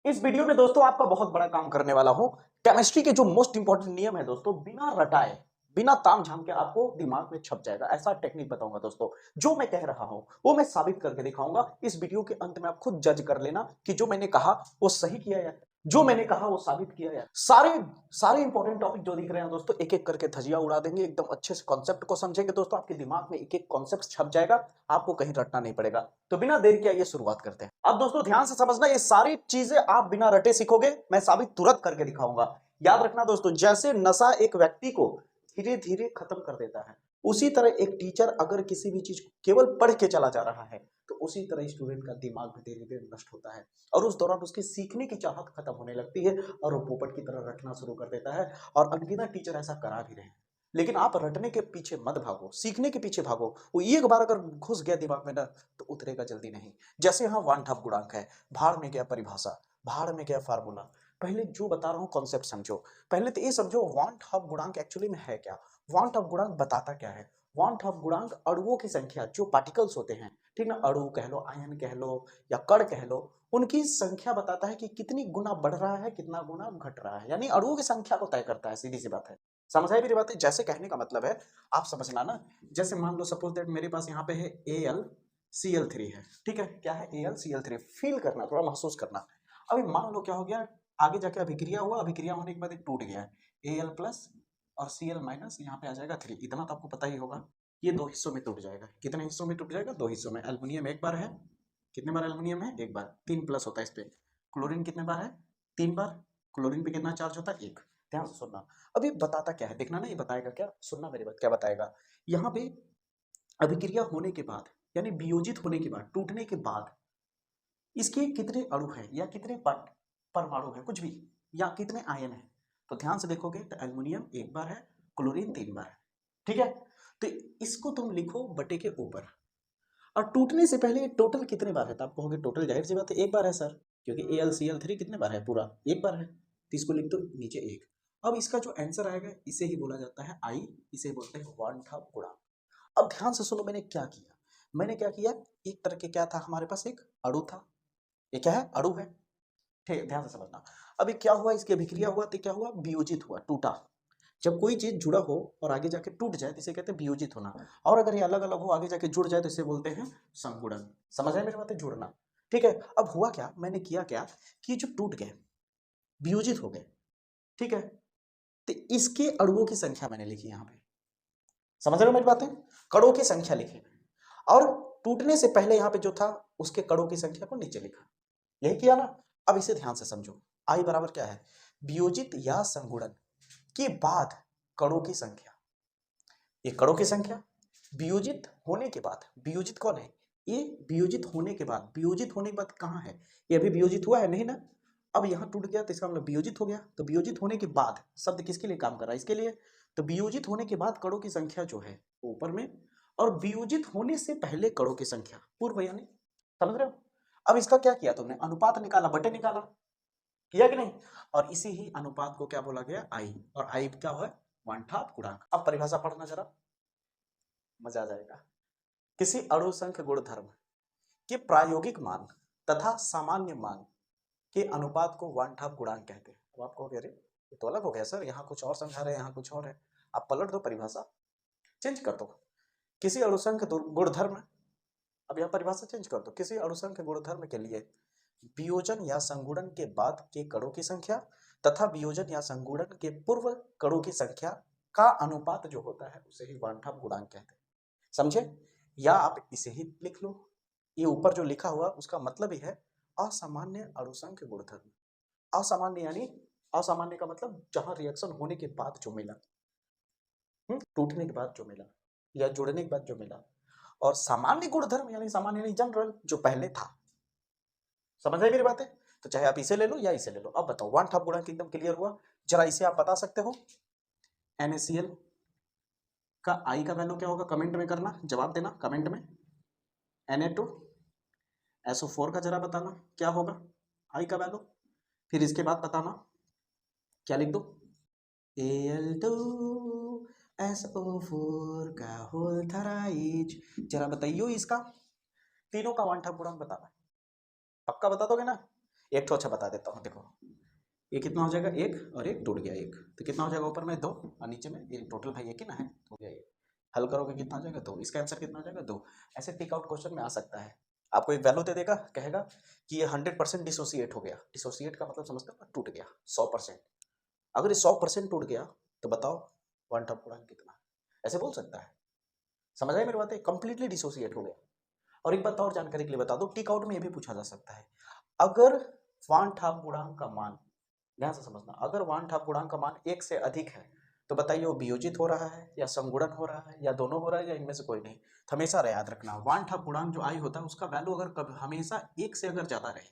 इस वीडियो में दोस्तों आपका बहुत बड़ा काम करने वाला हूं। केमिस्ट्री के जो मोस्ट इंपॉर्टेंट नियम है दोस्तों, बिना रटाए बिना ताम झाम के आपको दिमाग में छप जाएगा, ऐसा टेक्निक बताऊंगा दोस्तों। जो मैं कह रहा हूं वो मैं साबित करके दिखाऊंगा। इस वीडियो के अंत में आप खुद जज कर लेना कि जो मैंने कहा वो सही किया या जो मैंने कहा वो साबित किया या सारे सारे इंपॉर्टेंट टॉपिक जो दिख रहे हैं दोस्तों, एक एक करके धजिया उड़ा देंगे। एकदम अच्छे से कॉन्सेप्ट को समझेंगे दोस्तों, आपके दिमाग में एक एक कॉन्सेप्ट छप जाएगा, आपको कहीं रटना नहीं पड़ेगा। तो बिना देर के आइए शुरुआत करते हैं। अब दोस्तों ध्यान से समझना, ये सारी चीजें आप बिना रटे सीखोगे, मैं साबित तुरंत करके दिखाऊंगा। याद रखना दोस्तों, जैसे नशा एक व्यक्ति को धीरे धीरे खत्म कर देता है, उसी तरह एक टीचर अगर किसी भी चीज को केवल पढ़ के चला जा रहा है तो उसी तरह स्टूडेंट का दिमाग भी धीरे धीरे नष्ट होता है और उस दौरान उसकी सीखने की चाहत खत्म होने लगती है और वो पोपट की तरह रटना शुरू कर देता है। और अनगिनत टीचर ऐसा करा भी रहे हैं। लेकिन आप रटने के पीछे मत भागो, सीखने के पीछे भागो। वो एक बार अगर घुस गया दिमाग में ना तो उतरेगा जल्दी नहीं। जैसे यहाँ वन ठप गुणांक है, भाड़ में गया परिभाषा, भाड़ में गया फार्मूला। पहले जो बता रहा हूँ कॉन्सेप्ट समझो। पहले तो ये समझो वन ठप गुणांक एक्चुअली में है क्या। वन ठप गुणांक बताता क्या है। वन ठप गुणांक अणुओं की संख्या, जो पार्टिकल्स होते हैं, ठीक ना, अणु कह लो, आयन कह लो या कण कह लो, उनकी संख्या बताता है कि कितनी गुना बढ़ रहा है, कितना गुना घट रहा है। यानी अणुओं की संख्या को तय करता है, सीधी सी बात है। समझ आई मेरी बात है? जैसे कहने का मतलब है, आप समझना ना, जैसे मान लो सपोज दैट मेरे पास यहाँ पे है AlCl3 है, ठीक है। क्या है? AlCl3। फील करना, थोड़ा महसूस करना। अभी मान लो क्या हो गया, आगे जाके अभिक्रिया हुआ, अभिक्रिया होने के बाद एक टूट गया है Al प्लस और Cl माइनस, यहाँ पे आ जाएगा 3। इतना तो आपको पता ही होगा। ये दो हिस्सों में टूट जाएगा। कितने हिस्सों में टूट जाएगा? दो हिस्सों में। एल्युमिनियम एक बार है, कितने बार एल्युमिनियम है? एक बार। 3 प्लस होता है इस पे। क्लोरीन कितने बार है? 3 बार। क्लोरीन पे कितना चार्ज होता है? 1। ध्यान से सुनना। अब ये बताता क्या है, देखना ना, ये बताएगा क्या, सुनना मेरी बात, क्या बताएगा। यहाँ पे अभिक्रिया होने के बाद, यानी वियोजित होने के बाद, टूटने के बाद, इसके कितने अणु हैं या कितने परमाणु हैं, कुछ भी, या कितने आयन हैं। तो ध्यान से देखोगे तो एल्युमिनियम एक बार है, क्लोरीन 3 बार है, ठीक है। तो इसको तुम लिखो बटे के ऊपर। और टूटने से पहले टोटल कितने बार है, तो आप कहोगे टोटल जाहिर सी बात है एक बार है सर, क्योंकि AlCl3 कितने बार है? पूरा एक बार है, तो इसको लिख दो नीचे एक। अब इसका जो आंसर आएगा इसे ही बोला जाता है आई, इसे बोलते हैं वन ठप गुणांक। अब ध्यान से सुनो, मैंने क्या किया। मैंने क्या किया, एक तरह के क्या था हमारे पास, एक अणु था। ये क्या है? अणु है, ठीक है, ध्यान से समझना। अभी क्या हुआ, इसकी अभिक्रिया हुआ तो क्या हुआ? वियोजित हुआ, टूटा। जब कोई चीज जुड़ा हो और आगे जाके टूट जाए तो इसे कहते हैं वियोजित होना। और अगर ये अलग अलग हो, आगे जाके जुड़ जाए तो इसे बोलते हैं संगुणन। समझ आए मेरी बात है? जुड़ना, ठीक है। अब हुआ क्या, मैंने किया क्या कि जो टूट गए, वियोजित हो गए, ठीक है, तो इसके अणुओं की संख्या मैंने लिखी यहाँ पे। समझ रहे हो मेरी बातें? कणों की संख्या लिखी और टूटने से पहले यहाँ पे जो था उसके कणों की संख्या को नीचे लिखा। यही किया ना। अब इसे ध्यान से समझो। आई बराबर क्या है? वियोजित या संगुणन के बाद कणों की संख्या। ये कणों की संख्या वियोजित होने के बाद, वियोजित कौन है? ये वियोजित होने के बाद। वियोजित होने के बाद कहाँ है? ये अभी वियोजित हुआ है नहीं ना। अब यहाँ टूट गया तो इसका मतलब वियोजित हो गया। तो वियोजित होने के बाद शब्द किसके लिए काम कर रहा है? इसके लिए। तो वियोजित होने के बाद कणों की संख्या जो है ऊपर में, और वियोजित होने से पहले कणों की संख्या पूर्व, यानी, समझ रहे हो? अब इसका क्या किया तुमने? अनुपात निकाला, बटे निकाला, किया कि नहीं? और इसी ही अनुपात को क्या बोला गया? आई। और आई क्या है? वन ठप गुणांक। अब परिभाषा पढ़ना जरा, मजा आ जाएगा। किसी अणु संख्य गुणधर्म के प्रायोगिक मान तथा सामान्य मान के अनुपात को वन ठप गुणांक कहते हैं। अब आप कहोगे अरे ये तो अलग हो गया सर, यहाँ कुछ और समझा रहे हैं, यहाँ कुछ और है। आप पलट दो, परिभाषा चेंज कर दो। किसी अणुसंख्य गुणधर्म, अब यहाँ परिभाषा चेंज कर दो। किसी अणुसंख्य गुणधर्म के लिए वियोजन या संगुणन के बाद के कणों की संख्या तथा वियोजन या संगुणन के पूर्व कणों की संख्या का अनुपात जो होता है उसे ही वन ठप गुणांक कहते हैं। समझे? या आप इसे ही लिख लो, ये ऊपर जो लिखा हुआ उसका मतलब ही है असामान्य अणुसंख्य गुणधर्म। असामान्य यानी, असामान्य का मतलब जहां रिएक्शन होने के बाद जो मिला, टूटने के बाद जो मिला या जुड़ने के बाद जो मिला। और सामान्य गुणधर्म यानी, सामान्य यानी जनरल, जो पहले था। समझ आई मेरी बातें? तो चाहे आप इसे ले लो या इसे ले लो। अब बताओ, वन ठप गुणांक एकदम क्लियर हुआ। जरा इसे आप बता सकते हो, NaCl का आई का वैल्यू क्या होगा? कमेंट में करना, जवाब देना कमेंट में। Na2SO4 का जरा बताना क्या होगा आई का वैल्यू। फिर इसके बाद बताना क्या लिख दो, Al2SO4 का होल थराइज। जरा बताइयो इसका, तीनों का वन ठप गुणांक बताना। पक्का बता दोगे ना? एक तो अच्छा बता देता हूँ, देखो ये कितना हो जाएगा, एक और एक टूट गया एक, तो कितना हो जाएगा, ऊपर में 2 और नीचे में ये टोटल भाई एक ही ना है, तो हो गया ये। हल करोगे कितना हो जाएगा, 2। इसका आंसर कितना हो जाएगा, 2। ऐसे टिक आउट क्वेश्चन में आ सकता है, आपको एक वैल्यू दे देगा, कहेगा कि ये 100% डिसोसिएट हो गया। डिसोसिएट का मतलब समझते हो, टूट गया 100%। अगर ये 100% टूट गया तो बताओ क्वांटम गुणांक कितना है, ऐसे बोल सकता है। समझ आए मेरी बात है, कंप्लीटली डिसोसिएट हो गया। और एक बात और जानकारी के लिए बता दो, टिक आउट में ये भी पूछा जा सकता है, अगर वान ठाप गुणांक का मान, ध्यान से समझना, अगर वान ठाप गुणांक का मान 1 से अधिक है तो बताइए वो वियोजित हो रहा है या संगुणन हो रहा है या दोनों हो रहा है या इनमें से कोई नहीं। तो हमेशा याद रखना, वान ठाप गुणांक जो आई होता है उसका वैल्यू अगर कभी हमेशा 1 से अगर ज्यादा रहे,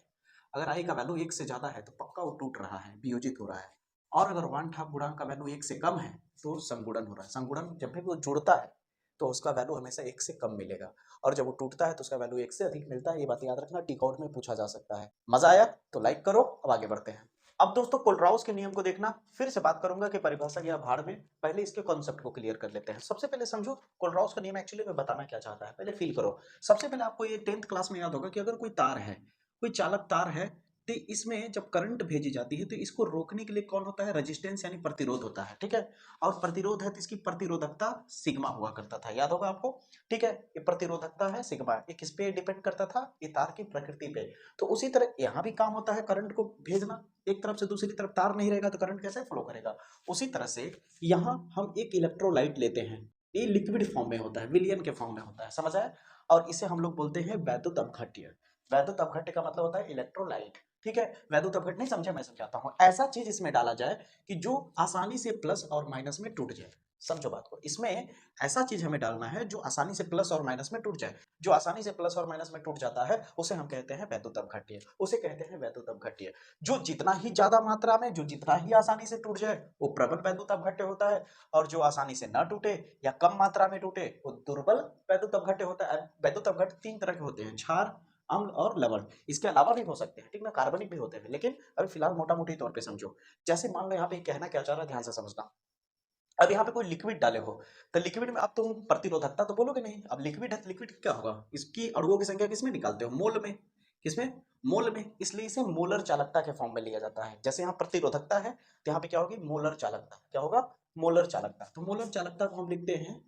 अगर आई का वैल्यू 1 से ज्यादा है तो पक्का वो टूट रहा है, वियोजित हो रहा है। और अगर वान ठाप गुणांक का वैल्यू 1 से कम है तो संगुणन हो रहा है। संगुणन जब भी वो जुड़ता है तो उसका वैल्यू हमेशा 1 से कम मिलेगा, और जब वो टूटता है तो उसका वैल्यू 1 से अधिक मिलता है। ये बात याद रखना, टिक आउट में पूछा जा सकता है। मजा आया तो लाइक करो, अब आगे बढ़ते हैं। अब दोस्तों कोलराउस के नियम को देखना, फिर से बात करूंगा कि परिभाषा या भाड़ में, पहले इसके कॉन्सेप्ट को क्लियर कर लेते हैं। सबसे पहले समझो कोलराउस का नियम एक्चुअली में बताना क्या चाहता है, पहले फील करो। सबसे पहले आपको ये 10th क्लास में याद होगा कि अगर कोई तार है, कोई चालक तार है, तो इसमें जब करंट भेजी जाती है तो इसको रोकने के लिए कौन होता है, रेजिस्टेंस यानी प्रतिरोध होता है, ठीक है। और प्रतिरोध है तो इसकी प्रतिरोधकता सिग्मा हुआ करता था, याद होगा आपको, ठीक है। ये प्रतिरोधकता है सिग्मा, ये किस पे डिपेंड करता था, ये तार की प्रकृति पे। तो उसी तरह यहाँ भी काम होता है करंट को भेजना, एक तरफ से दूसरी तरफ तार नहीं रहेगा तो करंट कैसे फ्लो करेगा। उसी तरह से यहाँ हम एक इलेक्ट्रोलाइट लेते हैं, ये लिक्विड फॉर्म में होता है, विलियन के फॉर्म में होता है, समझ आया। और इसे हम लोग बोलते हैं वैद्युत अपघट्य। वैद्युत अपघट्य का मतलब होता है इलेक्ट्रोलाइट, ठीक है। वैद्युत अपघट्य नहीं समझे, मैं समझाता हूँ। ऐसा चीज इसमें डाला जाए कि जो आसानी से प्लस और माइनस में टूट जाए, समझो बात को। इसमें ऐसा चीज हमें डालना है जो आसानी से प्लस और माइनस में टूट जाए। जो आसानी से प्लस और माइनस में टूट जाता है उसे हम कहते हैं वैद्युत अपघट्य, उसे कहते हैं वैद्युत अपघट्य। जो जितना ही ज्यादा मात्रा में, जो जितना ही आसानी से टूट जाए वो प्रबल वैद्युत अपघट्य होता है, और जो आसानी से न टूटे या कम मात्रा में टूटे वो दुर्बल वैद्युत अपघट्य होता है। वैद्युत अपघट्य 3 तरह के होते हैं, क्षार, अम्ल और लवण। इसके अलावा भी हो सकते हैं, ठीक ना, कार्बनिक भी होते हैं, लेकिन अभी फिलहाल मोटा मोटी तौर पे समझो। जैसे मान लो यहाँ पे कहना क्या चाह रहा है, ध्यान से समझना। अब यहाँ पे कोई लिक्विड डाले हो तो लिक्विड में अब तुम प्रतिरोधकता तो बोलोगे नहीं, अब लिक्विड है तो लिक्विड क्या होगा, इसकी अणुओं की संख्या किसमें निकालते हो, मोल में। किसमें, मोल में, इसलिए इसे मोलर चालकता के फॉर्म में लिया जाता है। जैसे यहाँ प्रतिरोधकता है तो यहाँ पे क्या होगी, मोलर चालकता, क्या होगा, मोलर चालकता। तो मोलर चालकता को हम लिखते हैं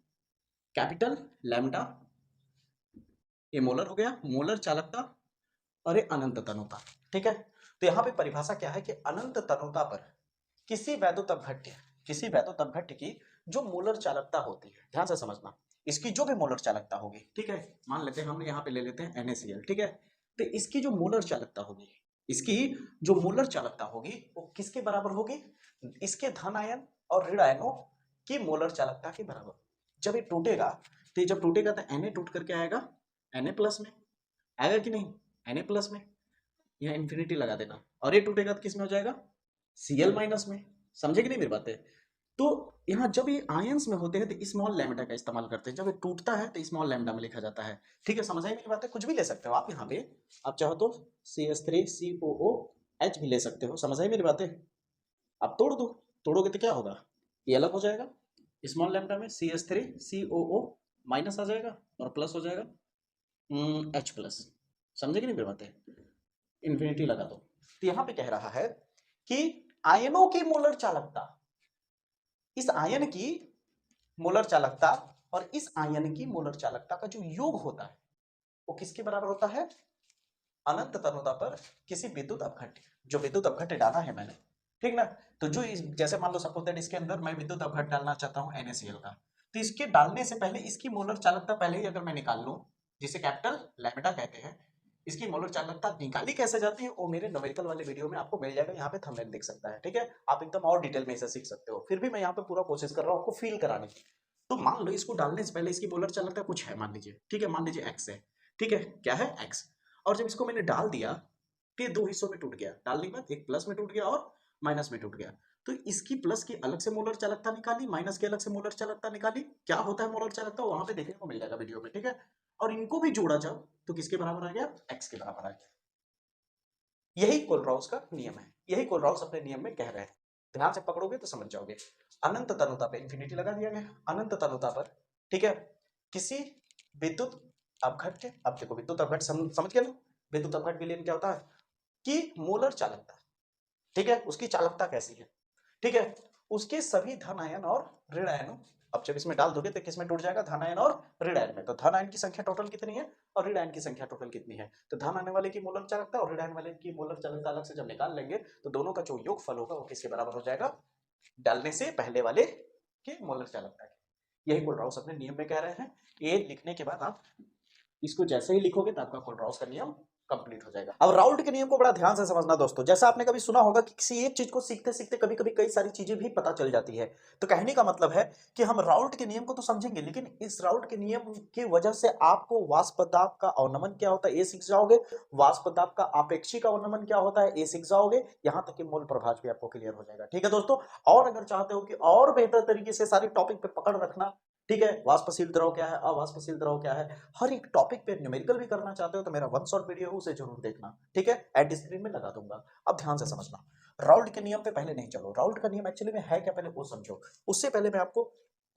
कैपिटल लैम्डा, ये मोलर हो गया, मोलर चालकता। और ये अनंत तनुता, ठीक है। तो यहाँ पे परिभाषा क्या है कि अनंत तनुता पर किसी वैद्युत अपघट्य, किसी वैद्युत अपघट्य की जो मोलर चालकता होती है, ध्यान से समझना, इसकी जो भी मोलर चालकता होगी, ठीक है, मान लेते हैं हम यहाँ पे ले लेते हैं NaCl, ठीक है। तो इसकी जो मोलर चालकता होगी, इसकी जो मोलर चालकता होगी वो किसके बराबर होगी, इसके धन आयन और ऋण आयनों की मोलर चालकता के बराबर। जब ये टूटेगा, तो ये जब टूटेगा तो Na टूट करके आएगा Na प्लस में, आएगा कि नहीं, Na प्लस में, यहाँ इंफिनिटी लगा देना, और ये टूटेगा तो किस में हो जाएगा, Cl माइनस में। समझे कि नहीं मेरी बातें। तो यहाँ जब ये आयंस में होते हैं तो स्मॉल लैम्डा का इस्तेमाल करते हैं, जब ये टूटता है तो स्मॉल लैम्डा में लिखा जाता है, ठीक है। समझ आई मेरी बातें, कुछ भी ले सकते हो आप यहाँ पे, आप चाहो तो CH3COOH भी ले सकते हो, समझ आई मेरी बातें। आप तोड़ दो, तोड़ोगे तो क्या होगा, ये अलग हो जाएगा, स्मॉल लैम्डा में CH3COO माइनस आ जाएगा और प्लस हो जाएगा H प्लस। समझे कि नहीं मेरी बातें, इंफिनिटी लगा दो। तो यहाँ पे कह रहा है कि आयनों की मोलर चालकता, इस आयन की मोलर चालकता और इस आयन की मोलर चालकता का जो योग होता है वो किसके बराबर होता है, अनंत तनुता पर किसी विद्युत अपघट्य, जो विद्युत अपघट्य डाला है मैंने, ठीक ना। तो जो जैसे मान लो सपोज दैट इसके अंदर मैं विद्युत अपघट्य डालना चाहता हूँ NaCl का, तो इसके डालने से पहले इसकी मोलर चालकता पहले ही अगर मैं निकाल लूं, जिसे कैपिटल लैम्डा कहते हैं, इसकी मोलर चालकता निकाली कैसे जाती है वो मेरे न्यूमेरिकल वाले वीडियो में आपको मिल जाएगा, यहाँ पे थंबनेल दिख सकता है, ठीक है। आप एकदम और डिटेल में इसे सीख सकते हो, फिर भी मैं यहाँ पे पूरा कोशिश कर रहा हूँ आपको फील कराने की। तो मान लो इसको डालने से पहले इसकी मोलर चालकता कुछ है, मान लीजिए, ठीक है, मान लीजिए x है, ठीक है, क्या है x। और जब इसको मैंने डाल दिया तो ये 2 हिस्सों में टूट गया, डालने के बाद एक प्लस में टूट गया और माइनस में टूट गया। तो इसकी प्लस की अलग से मोलर चालकता निकाली, माइनस की अलग से मोलर चालकता निकाली, क्या होता है मोलर चालकता वहां पे देखने को मिल जाएगा वीडियो में, ठीक है। और इनको भी जोड़ा जाओ तो किसके बराबर आ गया, x के बराबर आ गया। यही कोलराउस का नियम है, यही कोलराउस अपने नियम में कह रहे हैं, ध्यान से पकड़ोगे तो समझ जाओगे। अनंत तनुता पे इंफिनिटी लगा दिया गया, अनंत तनुता पर, ठीक है, किसी विद्युत अपघट्य, अब देखो विद्युत अपघट्य समझ गए ना, विद्युत अपघट्य विलयन क्या होता है, कि मोलर चालकता, ठीक है, उसकी चालकता कैसी है, ठीक है, उसके सभी धन आयन और ऋण आयनों, अब जब इसमें डाल दोगे तो किसमें टूट जाएगा, धन आयन और ऋण आयन में। तो धन आयन की संख्या टोटल कितनी है और ऋण आयन की संख्या टोटल कितनी है, तो धन आने वाले की मोलर चालकता और ऋण आने वाले की मोलर चालकता अलग से जब निकाल लेंगे तो दोनों का जो योगफल होगा वो किसके बराबर हो जाएगा, डालने से पहले वाले के मोलर चालकता के। यही कोलराउस अपने नियम में कह रहे हैं। ये लिखने के बाद आप इसको जैसे ही लिखोगे तो आपका कोलराउस का नियम कंप्लीट हो जाएगा। अब राउल्ट के नियम को बड़ा ध्यान से समझना दोस्तों। जैसा आपने कभी सुना होगा कि किसी एक चीज को सीखते सीखते कभी कभी कई सारी चीजें भी पता चल जाती है। तो कहने का मतलब है कि हम राउल्ट के नियम को तो समझेंगे, लेकिन इस राउल्ट के नियम की वजह से आपको वाष्प दाब का अवनमन क्या होता है ये सीख जाओगे, वाष्प दाब का आपेक्षिक अवनमन क्या होता है ये सीख जाओगे, यहां तक कि मूल प्रभाज भी आपको क्लियर हो जाएगा। ठीक है दोस्तों, और अगर चाहते हो कि और बेहतर तरीके से सारी टॉपिक पे पकड़ रखना, ठीक है, वाष्पशील द्रव क्या है, अवाष्पशील द्रव क्या है, हर एक टॉपिक पे न्यूमेरिकल भी करना चाहते हो तो मेरा वन शॉट वीडियो है उसे जरूर देखना, ठीक है, एड स्क्रीन में लगा दूंगा। अब ध्यान से समझना, राउल्ट के नियम पे पहले नहीं चलो, राउल्ट का नियम एक्चुअली में है क्या पहले वो समझो, उससे पहले मैं आपको,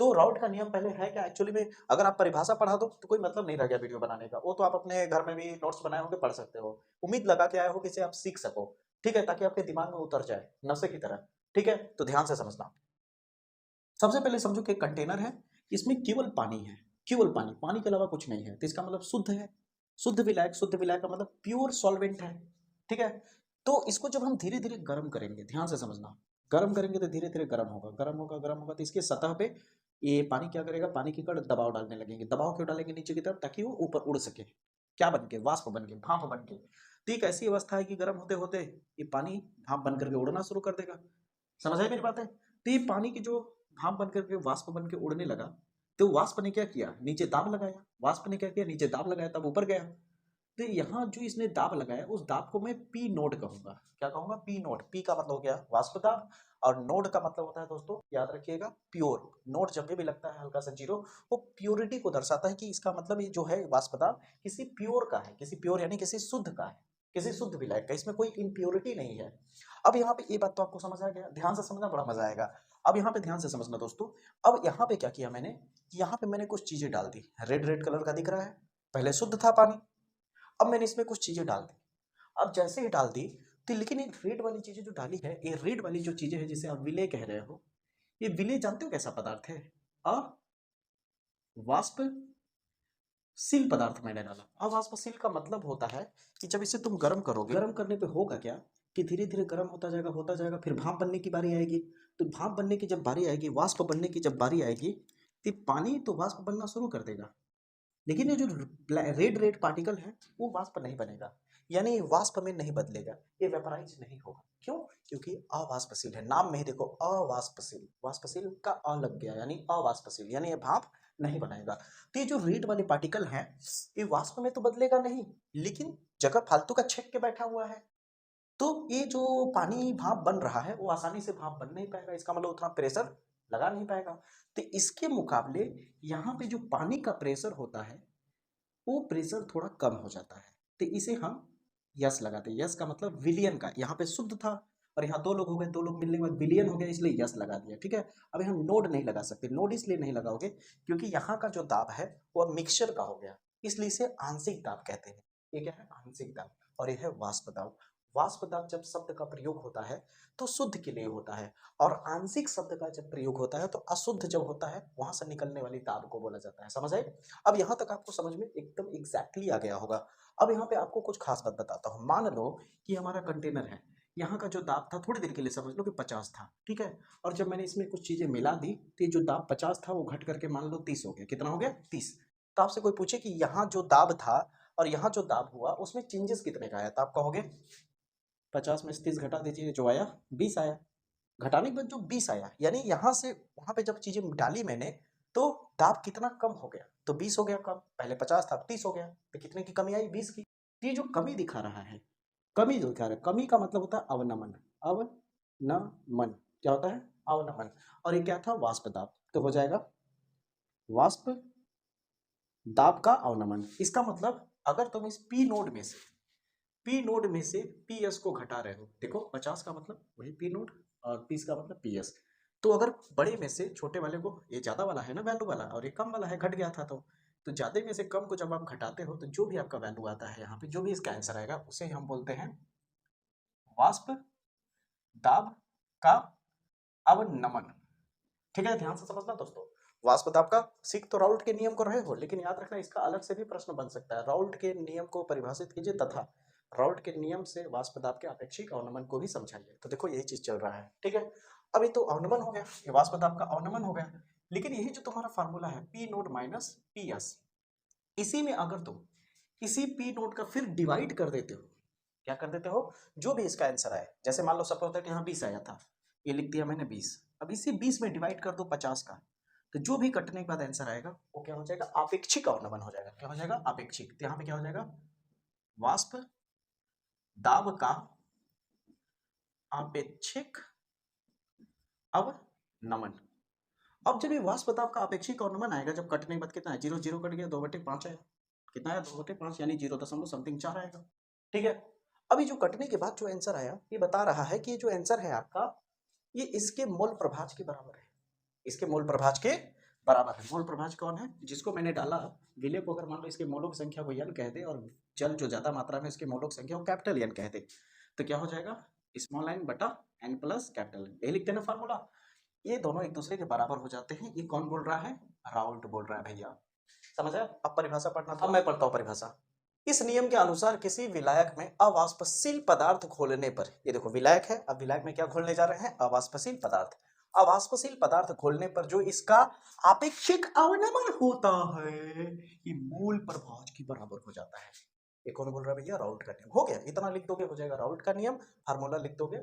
तो राउल्ट का नियम पहले है क्या एक्चुअली में, अगर आप परिभाषा पढ़ा दो तो कोई मतलब नहीं रह गया वीडियो बनाने का, वो तो आप अपने घर में भी नोट्स बनाए होंगे पढ़ सकते हो, उम्मीद लगा के आए हो कि इसे आप सीख सको, ठीक है, ताकि आपके दिमाग में उतर जाए नशे की तरह, ठीक है। तो ध्यान से समझना, सबसे पहले समझो कि कंटेनर है, इसमें केवल पानी है, केवल पानी, पानी के अलावा कुछ नहीं है, तो इसका मतलब शुद्ध है, शुद्ध विलायक, शुद्ध विलायक का मतलब प्योर सॉल्वेंट है, ठीक है। तो इसको जब हम धीरे धीरे गर्म करेंगे, ध्यान से समझना, गर्म करेंगे तो धीरे धीरे गर्म होगा, गर्म होगा, गर्म होगा, तो इसके सतह पे ये पानी क्या करेगा, पानी के कण दबाव डालने लगेंगे, दबाव क्यों डालेंगे नीचे की तरफ, ताकि वो ऊपर उड़ सके, क्या बन के, वाष्प बन के, भाप बन के। तो एक ऐसी अवस्था है कि गर्म होते होते ये पानी भाप बन करके उड़ना शुरू कर देगा, समझ आई मेरी बात है। तो ये पानी की जो भाप बन करके वाष्प बन के उड़ने लगा, तो वाष्प ने क्या किया, नीचे दाब लगाया, वाष्प ने क्या किया, नीचे दाब लगाया, तब ऊपर गया। तो यहाँ जो इसने दाब लगाया उस दाब को मैं पी नोड कहूंगा, क्या कहूंगा, पी नोड, पी का मतलब हो गया वाष्प दाब, और नोड का मतलब होता है दोस्तों याद रखिएगा प्योर, नोड जब भी लगता है हल्का सा जीरो, वो प्योरिटी को दर्शाता है कि इसका मतलब ये जो है वाष्प दाब किसी प्योर का है, किसी प्योर यानी किसी शुद्ध का है, किसी शुद्ध विलायक का, इसमें कोई इम्प्योरिटी नहीं है। अब यहाँ पे ये बात तो आपको समझ आ गया, ध्यान से समझना बड़ा मजा आएगा। अब यहाँ पे ध्यान से समझना दोस्तों, अब यहाँ पे क्या किया मैंने, यहाँ पे मैंने कुछ चीजें डाल दी, रेड रेड कलर का दिख रहा है, पहले शुद्ध था पानी, अब मैंने इसमें कुछ चीजें डाल दी। अब जैसे ही डाल दी तो लेकिन ये रेड वाली चीजें जो डाली है, ये रेड वाली जो चीजें हैं जिसे आप विलेय कह रहे हो, ये विलेय जानते हो कैसा पदार्थ है, अवाष्पशील पदार्थ मैंने डाला। अवाष्पशील का मतलब होता है कि जब इसे तुम गर्म करोगे, गर्म करने पे होगा क्या कि धीरे धीरे गर्म होता जाएगा, होता जाएगा, फिर भाप बनने की बारी आएगी, तो भाप बनने की जब बारी आएगी, वाष्प बनने की जब बारी आएगी, तो पानी तो वाष्प बनना शुरू कर देगा, लेकिन ये जो रेड रेड पार्टिकल है वो वाष्प नहीं बनेगा, यानी वाष्प में नहीं बदलेगा, ये वेपराइज नहीं होगा, क्यों, क्योंकि अवाष्पशील है, नाम में ही देखो अवाष्पशील, वाष्पशील का अ लग गया, यानी अवाष्पशील, यानी ये भाप नहीं बनाएगा। तो ये जो रेड वाले पार्टिकल हैं ये वाष्प में तो बदलेगा नहीं, लेकिन जगह फालतू का छेक के बैठा हुआ है, तो ये जो पानी भाप बन रहा है वो आसानी से भाप बन नहीं पाएगा, इसका मतलब उतना प्रेशर लगा नहीं पाएगा। तो इसके मुकाबले यहाँ पे जो पानी का प्रेशर होता है वो प्रेशर थोड़ा कम हो जाता है, तो इसे हम यस लगाते हैं, यस का मतलब विलियन का, यहाँ पे शुद्ध था और यहाँ दो लोग हो गए, दो लोग मिलने के बाद विलियन हो गया, इसलिए यस लगा दिया, ठीक है। अब हम नोड नहीं लगा सकते, नोड इसलिए नहीं लगाओगे क्योंकि यहाँ का जो दाब है वो मिक्सचर का हो गया, इसलिए इसे आंशिक दाब कहते हैं। ये क्या है, आंशिक दाब, और यह है वाष्प दाब। वाष्प दाब जब शब्द का प्रयोग होता है तो शुद्ध के लिए होता है, और आंशिक शब्द का जब प्रयोग होता है तो अशुद्ध जब होता है वहां से निकलने वाली दाब को बोला जाता है, समझ आए। अब यहाँ तक आपको समझ में एकदम एग्जैक्टली आ गया होगा। अब यहाँ पे आपको कुछ खास बात बताता हूँ, मान लो कि हमारा कंटेनर है, यहाँ का जो दाब था थोड़ी देर के लिए समझ लो कि 50 था, ठीक है, और जब मैंने इसमें कुछ चीजें मिला दी तो ये जो दाब 50 था वो घट करके मान लो 30 हो गया, कितना हो गया, 30। तो आपसे कोई पूछे कि यहाँ जो दाब था और यहाँ जो दाब हुआ उसमें चेंजेस कितने का आया, तो आप कहोगे 50 में से 30 घटा दीजिए, जो आया 20 आया, घटाने के बाद जो 20 आया, यानी यहाँ से वहां पे जब चीजें डाली मैंने तो दाब कितना कम हो गया, तो 20 हो गया कम, पहले 50 था 30 हो गया, तो कितने की कमी आई, 20 की। ये जो कमी दिखा रहा है, कमी जो दिखा रहा है, कमी का मतलब होता है अवनमन, अवनमन क्या होता है, अवनमन, और ये क्या था, वाष्प दाब, तो हो जाएगा वाष्प दाब का अवनमन। इसका मतलब अगर तुम इस पी नोड में से पी एस को घटा रहे हो, देखो 50 का मतलब वही पी नोड और 30 का मतलब पी एस, तो अगर बड़े में से छोटे वाले को, ये ज्यादा वाला है ना वैल्यू वाला और ये कम वाला है घट गया था, तो ज्यादा में से कम को जब आप घटाते हो तो जो भी आपका वैल्यू आता है यहाँ पे, जो भी इसका आंसर आएगा उसे हम बोलते हैं वाष्प दाब का अवनमन। ठीक है, ध्यान से समझना दोस्तों। वाष्प दाब का सीख तो राउल्ट के नियम को रहे हो, लेकिन याद रखना इसका अलग से भी प्रश्न बन सकता है। राउल्ट के नियम को परिभाषित कीजिए तथा राउल्ट के नियम से वाष्प दाब के अपेक्षिक अवनमन को भी समझाइए। तो देखो यही चीज चल रहा है, ठीक है। अभी तो अवनमन हो गया, ये वाष्प दाब का अवनमन हो गया, लेकिन यही जो तुम्हारा फार्मूला है P note minus P S, इसी में अगर तुम इसी पी नोट का फिर डिवाइड कर देते हो, क्या कर देते हो, जो भी इसका आंसर आए, जैसे मान लो सपोज दैट यहाँ 20 आया था, ये लिख दिया मैंने 20, अब इसी 20 में डिवाइड कर दो 50 का, तो जो भी कटने के बाद आंसर आएगा वो क्या हो जाएगा, अपेक्षिक अवनमन हो जाएगा। क्या हो जाएगा, अपेक्षिक। तो यहाँ पे क्या हो जाएगा, वाष्प दाब का अपेक्षिक अवनमन। अब जब ये वाष्प दाब का अपेक्षिक अवनमन आएगा, जब कटने के बाद कितना है, 0 0 कट गया, 2/5 आया, कितना आया, 2/5 यानी 0.समथिंग 4 आएगा। ठीक है, अभी जो कटने के बाद जो आंसर आया, ये बता रहा है कि जो आंसर है आपका, ये इसके मोल प्रभाज के बराबर है, इसके मोल प्रभाज के बराबर है। मोल प्रभाज कौन है, जिसको मैंने डाला, विलय को अगर मान लो इसके मोलों की संख्या को n कह दे और जल जो ज्यादा मात्रा में इसके मोलों की संख्या को कैपिटल N कह दे, तो क्या हो जाएगा, स्मॉल n बटा n प्लस कैपिटल N। यही लिखते हैं ना फार्मूला, ये दोनों एक दूसरे के बराबर हो जाते हैं। ये कौन बोल रहा है, राउल्ट बोल रहा है भैया, समझ आया। अब परिभाषा पढ़ना था, मैं पढ़ता हूँ परिभाषा। इस नियम के अनुसार किसी विलायक में अवाष्पशील पदार्थ घोलने पर, ये देखो विलायक है, अब विलायक में क्या घोलने जा रहे हैं, अवाष्पशील पदार्थ। अवाष्पशील पदार्थ घोलने पर जो इसका अपेक्षिक अवनमन होता है, ये मूल प्रभाज के बराबर हो जाता है। ये कौन बोल रहा है भैया, राउल्ट का नियम। हो गया, इतना लिख दोगे हो जाएगा, राउल्ट का नियम, फार्मूला लिख दोगे,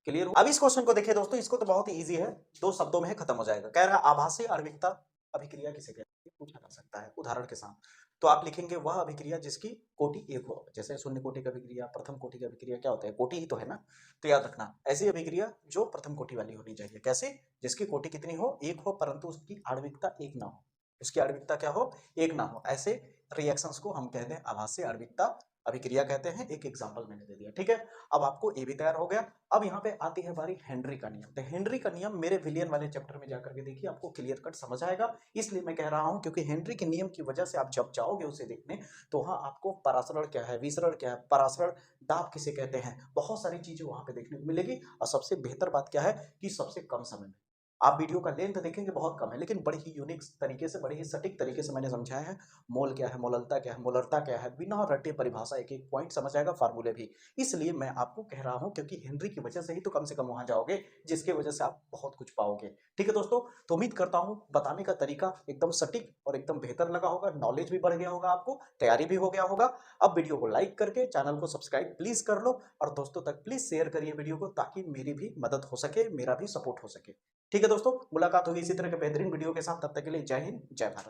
क्लियर। अब इस क्वेश्चन को देखिए दोस्तों, इसको तो बहुत ही इजी है, 2 शब्दों में खत्म हो जाएगा। कह रहा है आभासी आणविकता अभिक्रिया किसे कहते हैं, पूछा जा सकता है उदाहरण के साथ। तो आप लिखेंगे वह अभिक्रिया जिसकी कोटि 1 हो, जैसे शून्य कोटि का अभिक्रिया, प्रथम कोटि का अभिक्रिया क्या होता है, कोटि ही तो है ना। तो याद रखना, ऐसी अभिक्रिया जो प्रथम कोटि वाली होनी चाहिए। कैसे, जिसकी कोटि कितनी हो, 1 हो, परंतु उसकी आणविकता 1 ना हो, उसकी आणविकता क्या हो, 1 ना हो। ऐसे रिएक्शंस को हम कहते हैं आभासी आणविकता अभिक्रिया कहते हैं। एक एग्जांपल मैंने दे दिया, ठीक है। अब आपको ये भी तैयार हो गया। अब यहाँ पे आती है बारी हेनरी का नियम। तो हेनरी का नियम मेरे विलियन वाले चैप्टर में जाकर के देखिए, आपको क्लियर कट समझ आएगा। इसलिए मैं कह रहा हूं, क्योंकि हेनरी के नियम की वजह से आप जब जाओगे उसे देखने, तो वहां आपको परासरण क्या है, विसरण क्या है, परासरण दाब किसे कहते हैं, बहुत सारी चीजें वहां पे देखने को मिलेगी। और सबसे बेहतर बात क्या है कि सबसे कम समय में, आप वीडियो का लेंथ देखेंगे बहुत कम है, लेकिन बड़ी ही यूनिक तरीके से, बड़ी ही सटीक तरीके से मैंने समझाया है। मोल क्या है, मोललता क्या है, मोलरता क्या है, बिना रटे परिभाषा एक एक पॉइंट समझ आएगा, फार्मूले भी। इसलिए मैं आपको कह रहा हूं, क्योंकि हेनरी की वजह से ही तो कम से कम वहां जाओगे, जिसकी वजह से आप बहुत कुछ पाओगे। ठीक है दोस्तों, तो उम्मीद करता हूं बताने का तरीका एकदम सटीक और एकदम बेहतर लगा होगा, नॉलेज भी बढ़ गया होगा, आपको तैयारी भी हो गया होगा। अब वीडियो को लाइक करके चैनल को सब्सक्राइब प्लीज कर लो, और दोस्तों तक प्लीज शेयर करिए वीडियो को, ताकि मेरी भी मदद हो सके, मेरा भी सपोर्ट हो सके। ठीक है दोस्तों, मुलाकात होगी इसी तरह के बेहतरीन वीडियो के साथ, तब तक के लिए जय हिंद, जय भारत।